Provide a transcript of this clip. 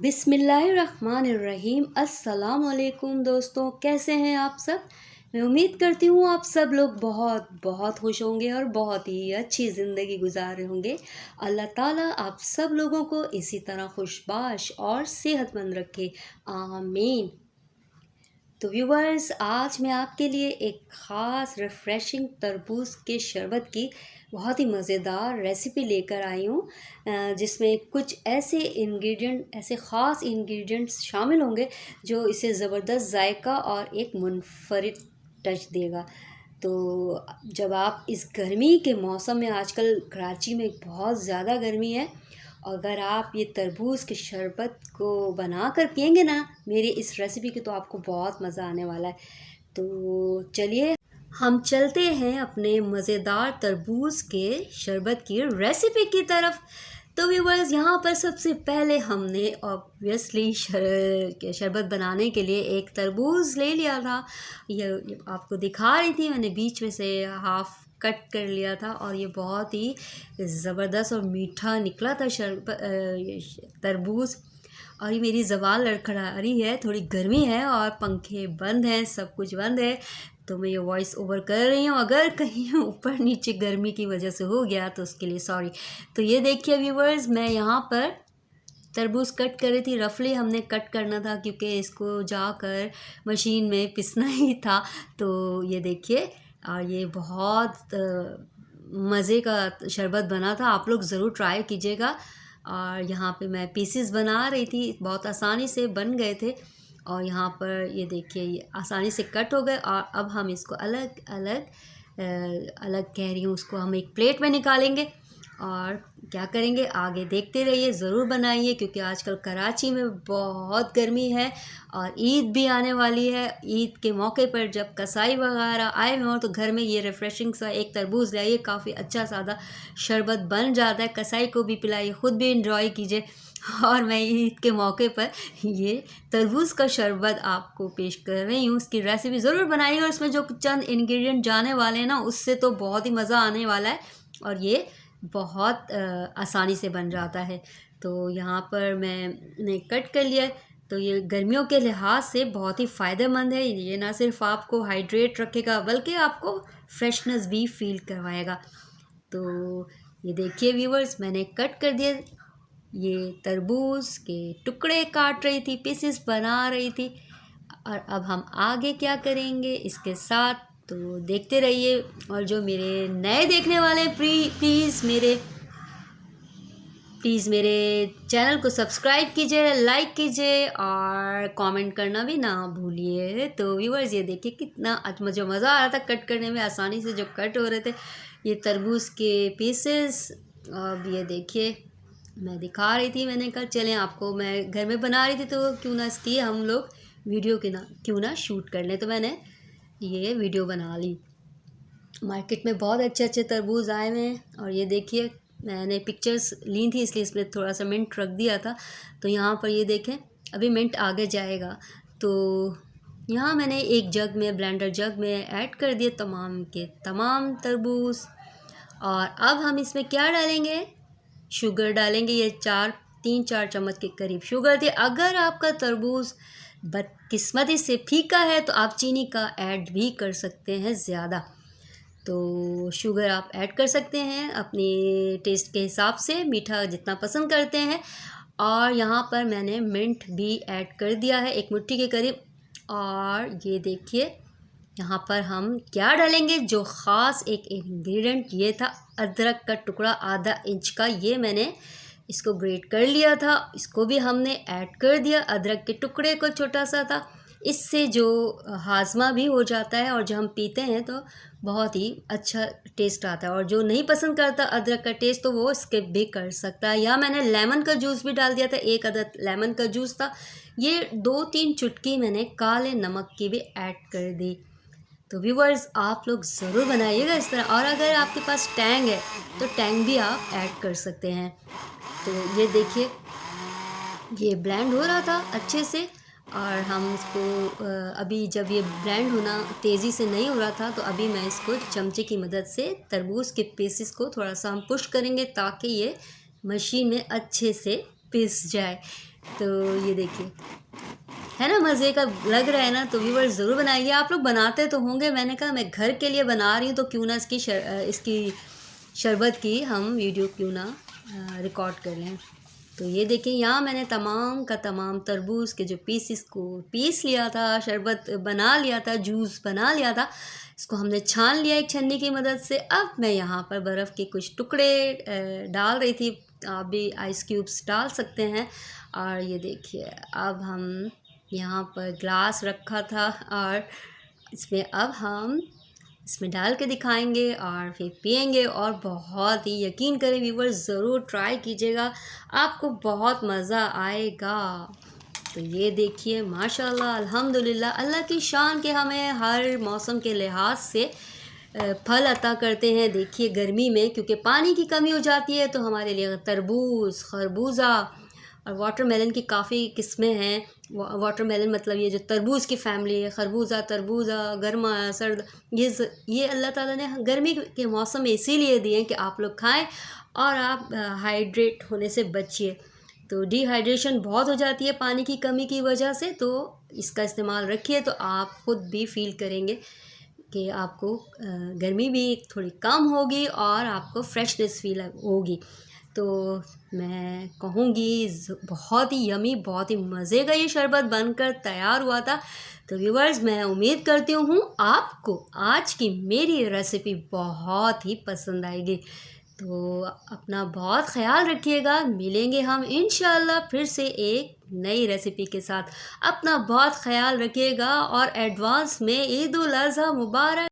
बिस्मिल्लाहिर्रहमानिर्रहीम। अस्सलाम वालेकुम दोस्तों, कैसे हैं आप सब। मैं उम्मीद करती हूँ आप सब लोग बहुत बहुत खुश होंगे और बहुत ही अच्छी ज़िंदगी गुजार रहे होंगे। अल्लाह ताला आप सब लोगों को इसी तरह खुशबाश और सेहतमंद रखे, आमीन। तो व्यूवर्स, आज मैं आपके लिए एक ख़ास रिफ़्रेशिंग तरबूज के शरबत की बहुत ही मज़ेदार रेसिपी लेकर आई हूँ, जिसमें कुछ ऐसे ख़ास इंग्रेडिएंट्स शामिल होंगे जो इसे ज़बरदस्त जायका और एक मुनफरिद टच देगा। तो जब आप इस गर्मी के मौसम में, आजकल कराची में बहुत ज़्यादा गर्मी है, अगर आप ये तरबूज के शरबत को बना कर पियेंगे ना मेरी इस रेसिपी की, तो आपको बहुत मज़ा आने वाला है। तो चलिए हम चलते हैं अपने मज़ेदार तरबूज के शरबत की रेसिपी की तरफ। तो व्यूवर्स, यहाँ पर सबसे पहले हमने ऑब्वियसली शरबत बनाने के लिए एक तरबूज ले लिया था। ये आपको दिखा रही थी मैंने, बीच में से हाफ कट कर लिया था और ये बहुत ही ज़बरदस्त और मीठा निकला था तरबूज। और ये मेरी ज़बान लड़खड़ा रही है, थोड़ी गर्मी है और पंखे बंद हैं, सब कुछ बंद है, तो मैं ये वॉइस ओवर कर रही हूँ। अगर कहीं ऊपर नीचे गर्मी की वजह से हो गया तो उसके लिए सॉरी। तो ये देखिए व्यूवर्स, मैं यहाँ पर तरबूज कट कर रही थी। रफली हमने कट करना था क्योंकि इसको जाकर मशीन में पिसना ही था। तो ये देखिए, और ये बहुत मज़े का शरबत बना था, आप लोग ज़रूर ट्राई कीजिएगा। और यहाँ पे मैं पीसेस बना रही थी, बहुत आसानी से बन गए थे। और यहाँ पर ये देखिए, ये आसानी से कट हो गए। और अब हम इसको अलग अलग अलग कह रही हूँ, उसको हम एक प्लेट में निकालेंगे और क्या करेंगे आगे देखते रहिए। ज़रूर बनाइए क्योंकि आजकल कराची में बहुत गर्मी है और ईद भी आने वाली है। ईद के मौके पर जब कसाई वगैरह आए हुए हों तो घर में ये रिफ़्रेशिंग सा एक तरबूज लाइए, काफ़ी अच्छा सादा शरबत बन जाता है। कसाई को भी पिलाइए, ख़ुद भी इंजॉय कीजिए। और मैं ईद के मौके पर ये तरबूज का शरबत आपको पेश कर रही हूँ। उसकी रेसिपी ज़रूर बनाइए और इसमें जो चंद इंग्रेडिएंट जाने वाले हैं ना, उससे तो बहुत ही मज़ा आने वाला है और ये बहुत आसानी से बन जाता है। तो यहाँ पर मैंने कट कर लिया है। तो ये गर्मियों के लिहाज से बहुत ही फ़ायदेमंद है। ये ना सिर्फ आपको हाइड्रेट रखेगा बल्कि आपको फ्रेशनेस भी फील करवाएगा। तो ये देखिए व्यूवर्स, मैंने कट कर दिया। ये तरबूज के टुकड़े काट रही थी, पीसेस बना रही थी। और अब हम आगे क्या करेंगे इसके साथ, तो देखते रहिए। और जो मेरे नए देखने वाले प्लीज़ मेरे चैनल को सब्सक्राइब कीजिए, लाइक कीजिए और कमेंट करना भी ना भूलिए। तो व्यूअर्स, ये देखिए कितना मुझे मज़ा आ रहा था कट करने में, आसानी से जो कट हो रहे थे ये तरबूज के पीसेस। अब ये देखिए, मैं दिखा रही थी, मैंने कहा चलें आपको, मैं घर में बना रही थी तो क्यों ना इसकी हम लोग वीडियो क्यों ना शूट कर लें। तो मैंने ये वीडियो बना ली। मार्केट में बहुत अच्छे अच्छे तरबूज आए हुए हैं और ये देखिए, मैंने पिक्चर्स ली थी इसलिए इसमें थोड़ा सा मिंट रख दिया था। तो यहाँ पर ये देखें, अभी मिंट आगे जाएगा। तो यहाँ मैंने एक जग में, ब्लेंडर जग में ऐड कर दिए तमाम के तमाम तरबूज। और अब हम इसमें क्या डालेंगे, शुगर डालेंगे। ये 3-4 चम्मच के करीब शुगर थी। अगर आपका तरबूज बदकिस्मती से फीका है तो आप चीनी का ऐड भी कर सकते हैं ज़्यादा। तो शुगर आप ऐड कर सकते हैं अपने टेस्ट के हिसाब से, मीठा जितना पसंद करते हैं। और यहाँ पर मैंने मिंट भी ऐड कर दिया है, एक मुट्ठी के करीब। और ये देखिए, यहाँ पर हम क्या डालेंगे, जो ख़ास एक इंग्रेडिएंट ये था, अदरक का टुकड़ा आधा इंच का। ये मैंने इसको ग्रेट कर लिया था, इसको भी हमने ऐड कर दिया। अदरक के टुकड़े को छोटा सा था, इससे जो हाजमा भी हो जाता है और जब हम पीते हैं तो बहुत ही अच्छा टेस्ट आता है। और जो नहीं पसंद करता अदरक का टेस्ट तो वो स्किप भी कर सकता है। या मैंने लेमन का जूस भी डाल दिया था, 1 अदद लेमन का जूस था। ये 2-3 चुटकी मैंने काले नमक की भी ऐड कर दी। तो व्यूवर्स, आप लोग ज़रूर बनाइएगा इस तरह। और अगर आपके पास टैंग है तो टैंग भी आप ऐड कर सकते हैं। तो ये देखिए, ये ब्लेंड हो रहा था अच्छे से। और हम इसको अभी जब ये ब्लेंड होना तेज़ी से नहीं हो रहा था तो अभी मैं इसको चमचे की मदद से तरबूज के पीसेस को थोड़ा सा हम पुश करेंगे ताकि ये मशीन में अच्छे से पिस जाए। तो ये देखिए, है ना मज़े का लग रहा है ना। तो व्यूअर्स ज़रूर बनाइए। आप लोग बनाते तो होंगे, मैंने कहा मैं घर के लिए बना रही हूँ तो क्यों ना इसकी शरबत की हम वीडियो क्यों ना रिकॉर्ड कर लें। तो ये देखिए, यहाँ मैंने तमाम का तमाम तरबूज के जो पीसीस को पीस लिया था, शरबत बना लिया था, जूस बना लिया था। इसको हमने छान लिया एक छन्नी की मदद से। अब मैं यहाँ पर बर्फ़ के कुछ टुकड़े डाल रही थी। आप भी आइस क्यूब्स डाल सकते हैं। और ये देखिए, अब हम यहाँ पर ग्लास रखा था और इसमें अब हम इसमें डाल के दिखाएंगे और फिर पिएंगे। और बहुत ही, यकीन करें व्यूवर्स, ज़रूर ट्राई कीजिएगा, आपको बहुत मज़ा आएगा। तो ये देखिए, माशाल्लाह अल्हम्दुलिल्लाह, अल्लाह की शान के हमें हर मौसम के लिहाज से फल अता करते हैं। देखिए गर्मी में क्योंकि पानी की कमी हो जाती है तो हमारे लिए तरबूज, खरबूजा और वाटरमेलन की काफ़ी किस्में हैं। वाटरमेलन मतलब ये जो तरबूज की फैमिली है, खरबूजा, तरबूजा, गर्मा, सर्द, ये अल्लाह ताला ने गर्मी के मौसम में इसीलिए दिए हैं कि आप लोग खाएं और आप हाइड्रेट होने से बचिए। तो डिहाइड्रेशन बहुत हो जाती है पानी की कमी की वजह से, तो इसका इस्तेमाल रखिए तो आप खुद भी फील करेंगे कि आपको गर्मी भी थोड़ी कम होगी और आपको फ्रेशनेस फील होगी। तो मैं कहूँगी बहुत ही यमी, बहुत ही मज़े का ये शरबत बनकर तैयार हुआ था। तो व्यूवर्स, मैं उम्मीद करती हूँ आपको आज की मेरी रेसिपी बहुत ही पसंद आएगी। तो अपना बहुत ख़याल रखिएगा। मिलेंगे हम इंशाल्लाह फिर से एक नई रेसिपी के साथ। अपना बहुत ख़याल रखिएगा और एडवांस में ईद उल अज़हा मुबारक।